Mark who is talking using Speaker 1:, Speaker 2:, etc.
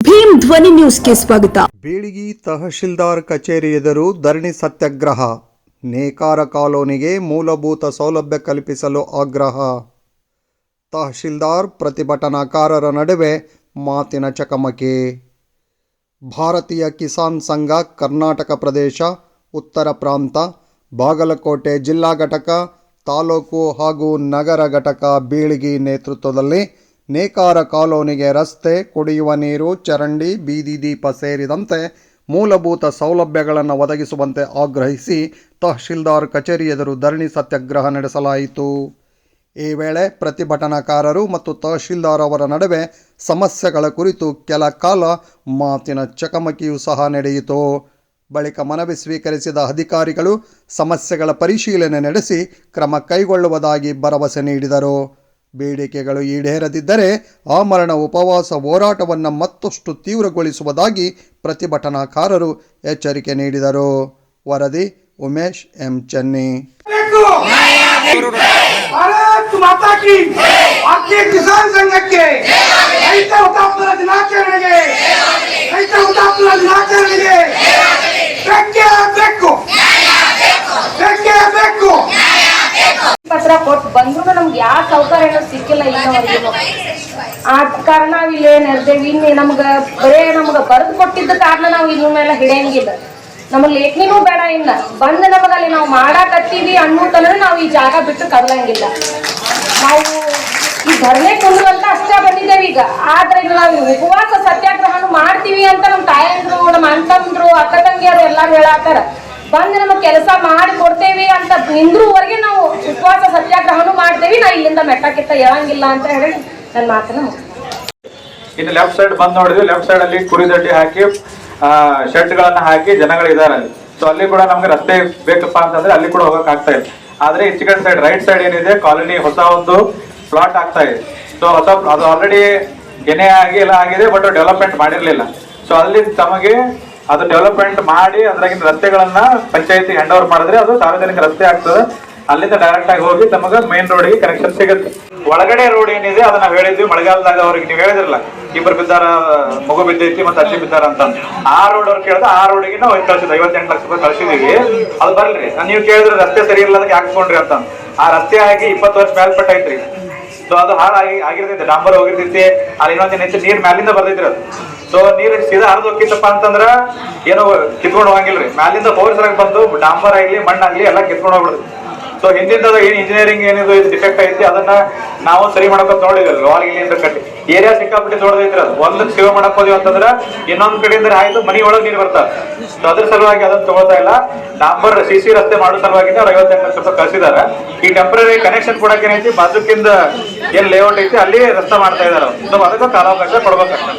Speaker 1: ಭೀಮ್ ಧ್ವನಿ ನ್ಯೂಸ್ಗೆ ಸ್ವಾಗತ.
Speaker 2: ಬೀಳಗಿ ತಹಶೀಲ್ದಾರ್ ಕಚೇರಿ ಎದುರು ಧರಣಿ ಸತ್ಯಾಗ್ರಹ. ನೇಕಾರ ಕಾಲೋನಿಗೆ ಮೂಲಭೂತ ಸೌಲಭ್ಯ ಕಲ್ಪಿಸಲು ಆಗ್ರಹ. ತಹಶೀಲ್ದಾರ್ ಪ್ರತಿಭಟನಾಕಾರರ ನಡುವೆ ಮಾತಿನ ಚಕಮಕಿ. ಭಾರತೀಯ ಕಿಸಾನ್ ಸಂಘ ಕರ್ನಾಟಕ ಪ್ರದೇಶ ಉತ್ತರ ಪ್ರಾಂತ ಬಾಗಲಕೋಟೆ ಜಿಲ್ಲಾ ಘಟಕ ತಾಲೂಕು ಹಾಗೂ ನಗರ ಘಟಕ ಬೀಳಗಿ ನೇತೃತ್ವದಲ್ಲಿ ನೇಕಾರ ಕಾಲೋನಿಗೆ ರಸ್ತೆ, ಕುಡಿಯುವ ನೀರು, ಚರಂಡಿ, ಬೀದಿ ದೀಪ ಸೇರಿದಂತೆ ಮೂಲಭೂತ ಸೌಲಭ್ಯಗಳನ್ನು ಒದಗಿಸುವಂತೆ ಆಗ್ರಹಿಸಿ ತಹಶೀಲ್ದಾರ್ ಕಚೇರಿ ಎದುರು ಧರಣಿ ಸತ್ಯಾಗ್ರಹ ನಡೆಸಲಾಯಿತು. ಈ ವೇಳೆ ಪ್ರತಿಭಟನಾಕಾರರು ಮತ್ತು ತಹಶೀಲ್ದಾರ್ ಅವರ ನಡುವೆ ಸಮಸ್ಯೆಗಳ ಕುರಿತು ಕೆಲ ಕಾಲ ಮಾತಿನ ಚಕಮಕಿಯೂ ಸಹ ನಡೆಯಿತು. ಬಳಿಕ ಮನವಿ ಸ್ವೀಕರಿಸಿದ ಅಧಿಕಾರಿಗಳು ಸಮಸ್ಯೆಗಳ ಪರಿಶೀಲನೆ ನಡೆಸಿ ಕ್ರಮ ಕೈಗೊಳ್ಳುವುದಾಗಿ ಭರವಸೆ ನೀಡಿದರು. ಬೇಡಿಕೆಗಳು ಈಡೇರದಿದ್ದರೆ ಆಮರಣ ಉಪವಾಸ ಹೋರಾಟವನ್ನು ಮತ್ತಷ್ಟು ತೀವ್ರಗೊಳಿಸುವುದಾಗಿ ಪ್ರತಿಭಟನಾಕಾರರು ಎಚ್ಚರಿಕೆ ನೀಡಿದರು. ವರದಿ ಉಮೇಶ್ ಎಂ ಚೆನ್ನಿ.
Speaker 3: भारत माता की भारतीय किसान संघ के ರೈತ ಹುತಾತ್ಮರ ದಿನಾಚರಣೆಗೆ
Speaker 4: ಪತ್ರ ಕೊಟ್ಟು ಬಂದ್ರು ನಮ್ಗೆ ಯಾವ ಸೌಕರ್ಯ ಸಿಕ್ಕಿಲ್ಲ ಇನ್ನವರೆಗೂ. ಆದ ಕಾರಣ ನಾವ್ ಇಲ್ಲಿ ನಡೆದೇವಿ. ಇನ್ನು ನಮ್ಗ ಬರೇ ನಮ್ಗ ಬರೆದು ಕೊಟ್ಟಿದ್ದ ಕಾರಣ ನಾವು ಇನ್ನು ಮೇಲೆ ಹಿಡಿಯಂಗಿಲ್ಲ. ನಮ್ಮ ಲೇಖನಿನೂ ಬೇಡ. ಇಲ್ಲ ಬಂದ್ ನಮಗಲ್ಲಿ ನಾವು ಮಾಡಾಕತ್ತೀವಿ ಅನ್ನೋತನ ನಾವು ಈ ಜಾಗ ಬಿಟ್ಟು ಕದಲಂಗಿಲ್ಲ. ನಾವು ಈ ಧರಣೆ ಕುಂದ್ರಂತ ಅಷ್ಟೇ ಬಂದಿದ್ದೇವೆ ಈಗ. ಆದ್ರೆ ನಾವು ಉಪವಾಸ ಸತ್ಯಾಗ್ರಹನು ಮಾಡ್ತೀವಿ ಅಂತ ನಮ್ಮ ತಾಯಂದ್ರು, ನಮ್ಮ ಅಂತಂದ್ರು, ಅಕ್ಕ ತಂಗಿಯರು ಎಲ್ಲಾರು ಹೇಳಾತಾರ. ಬಂದ್ ನಮಗ್ ಕೆಲಸ ಮಾಡಿ ಕೊಡ್ತೇವಿ ಅಂತ ನಿಂದ್ರುವರೆಗೆ ನಾವು ಉಪವಾಸ ಸತ್ಯಾಗ್ರಹನು ಮಾಡ್ತೇವಿ. ನಾ ಇಲ್ಲಿಂದ ಮೆಟ್ಟಕ್ಕಿತ್ತ ಹೇಳಂಗಿಲ್ಲ ಅಂತ ಹೇಳಿ ನನ್ನ ಮಾತನ್ನ
Speaker 5: ಇನ್ನು ಲೆಫ್ಟ್ ಸೈಡ್ ಬಂದ್ ನೋಡಿದ್ವಿ. ಲೆಫ್ಟ್ ಸೈಡ್ ಅಲ್ಲಿ ಕುರಿದಡ್ಡಿ ಹಾಕಿ ಶೆಡ್ ಗಳನ್ನ ಹಾಕಿ ಜನಗಳು ಇದಾರೆ ಅಲ್ಲಿ. ಸೊ ಅಲ್ಲಿ ಕೂಡ ನಮ್ಗೆ ರಸ್ತೆ ಬೇಕಪ್ಪ ಅಂತಂದ್ರೆ ಅಲ್ಲಿ ಕೂಡ ಹೋಗಕ್ ಆಗ್ತಾ ಇದೆ. ಆದ್ರೆ ಈಚೆ ಕಡೆ ಸೈಡ್ ರೈಟ್ ಸೈಡ್ ಏನಿದೆ ಕಾಲೋನಿ ಹೊಸ ಒಂದು ಪ್ಲಾಟ್ ಆಗ್ತಾ ಇದೆ. ಸೊ ಹೊಸ ಅದು ಆಲ್ರೆಡಿ ಏನೇ ಆಗಿ ಎಲ್ಲ ಆಗಿದೆ, ಬಟ್ ಡೆವಲಪ್ಮೆಂಟ್ ಮಾಡಿರ್ಲಿಲ್ಲ. ಸೊ ಅಲ್ಲಿ ತಮಗೆ ಅದು ಡೆವಲಪ್ಮೆಂಟ್ ಮಾಡಿ ಅದ್ರಾಗಿನ ರಸ್ತೆಗಳನ್ನ ಪಂಚಾಯತಿ ಹ್ಯಾಂಡ್ ಓವರ್ ಮಾಡಿದ್ರೆ ಅದು ಸಾರ್ವಜನಿಕ ರಸ್ತೆ ಆಗ್ತದೆ. ಅಲ್ಲಿಂದ ಡೈರೆಕ್ಟ್ ಆಗಿ ಹೋಗಿ ನಮಗೆ ಮೇನ್ ರೋಡ್ಗೆ ಕನೆಕ್ಷನ್ ಸಿಗುತ್ತೆ. ಒಳಗಡೆ ರೋಡ್ ಏನಿದೆ ಅದನ್ನ ನಾವು ಹೇಳಿದ್ವಿ ಮಳೆಗಾಲದಾಗ ಅವ್ರಿಗೆ. ನೀವು ಹೇಳಿದ್ರಲ್ಲ ಇಬ್ಬರು ಬಿದ್ದಾರ, ಮಗು ಬಿದ್ದೈತಿ ಮತ್ತೆ ಅಜ್ಜಿ ಬಿದ್ದಾರ ಅಂತ. ಆ ರೋಡ್ ಅವ್ರು ಕೇಳಿದ್ರೆ ಆ ರೋಡಿಗೆ ನಾವು ಕಳ್ಸಿದ್ವಿ. 58 ಲಕ್ಷ ರೂಪಾಯಿ ಕಳ್ಸಿದೀವಿ. ಅದು ಬರ್ಲ್ರಿ. ನೀವು ಕೇಳಿದ್ರೆ ರಸ್ತೆ ಸರಿ ಇಲ್ಲ ಅದಕ್ಕೆ ಹಾಕ್ಕೊಂಡ್ರಿ ಅಂತ. ಆ ರಸ್ತೆ ಆಗಿ 20 ವರ್ಷ ಮೇಲ್ಪಟ್ಟ ಐತ್ರಿ. ಸೊ ಅದು ಹಾಳಾಗಿ ಆಗಿರ್ತೈತಿ, ಡಾಂಬರ್ ಹೋಗಿರ್ತೈತಿ. ಅಲ್ಲಿ ಇನ್ನೊಂದೇನೈತಿ ನೀರ್ ಮ್ಯಾಲಿಂದ ಬರ್ದೈತ್ರಿ ಅದು. ಸೊ ನೀರ್ ಸೀದಾ ಹರಿದು ಹೋಗಿತ್ತಪ್ಪ ಅಂತಂದ್ರ ಏನೋ ಕಿತ್ಕೊಂಡು ಹೋಗಂಗಿಲ್ರಿ. ಮ್ಯಾಲಿಂದ ಫೋರ್ಸ್ ಬಂದು ಡಾಂಬರ್ ಆಗ್ಲಿ ಮಣ್ಣಾಗ್ಲಿ ಎಲ್ಲ ಕಿತ್ಕೊಂಡು ಹೋಗ್ಬಿಡುತ್ತೆ. ಸೊ ಹಿಂದಿಂದ ಏನ್ ಇಂಜಿನಿಯರಿಂಗ್ ಏನಿದು ಡಿಫೆಕ್ಟ್ ಐತಿ ಅದನ್ನ ನಾವು ಸರಿ ಮಾಡಕ್ ನೋಡಿದ್ವಿ. ವಾಲ್ ಇಲ್ಲಿಂದ ಕಟ್ಟಿ ಏರಿಯಾ ಸಿಕ್ಕಾಬಿಟ್ಟು ನೋಡಿದ್ರಿ. ಅದು ಒಂದಕ್ಕೆ ಸೇವೆ ಮಾಡಕ್ ಹೋದ್ವಿ ಅಂತಂದ್ರ ಇನ್ನೊಂದ್ ಕಡೆಯಿಂದ ಆಯ್ತು ಮನಿ ಒಳಗೆ ನೀರು ಬರ್ತಾರೆ. ಸೊ ಅದ್ರ ಸಲುವಾಗಿ ಅದನ್ನ ತಗೋತಾ ಇಲ್ಲ. ಡಾಂಬರ್ ಸಿಸಿ ರಸ್ತೆ ಮಾಡೋ ಸಲುವಾಗಿ ಅವ್ರು 58 ಲಕ್ಷ ರೂಪಾಯಿ ಕಳ್ಸಿದಾರೆ. ಈ ಟೆಂಪರರಿ ಕನೆಕ್ಷನ್ ಕೊಡಕ್ಕೆ ಏನೈತಿ ಬಾಜುಕಿಂದ ಏನ್ ಲೇಔಟ್ ಐತಿ ಅಲ್ಲಿ ರಸ್ತೆ ಮಾಡ್ತಾ ಇದಾರೆ. ಸೊ ಅದಕ್ಕೆ ಕಾಲಾವಕಾಶ ಕೊಡ್ಬೇಕಾಗ್ತದೆ.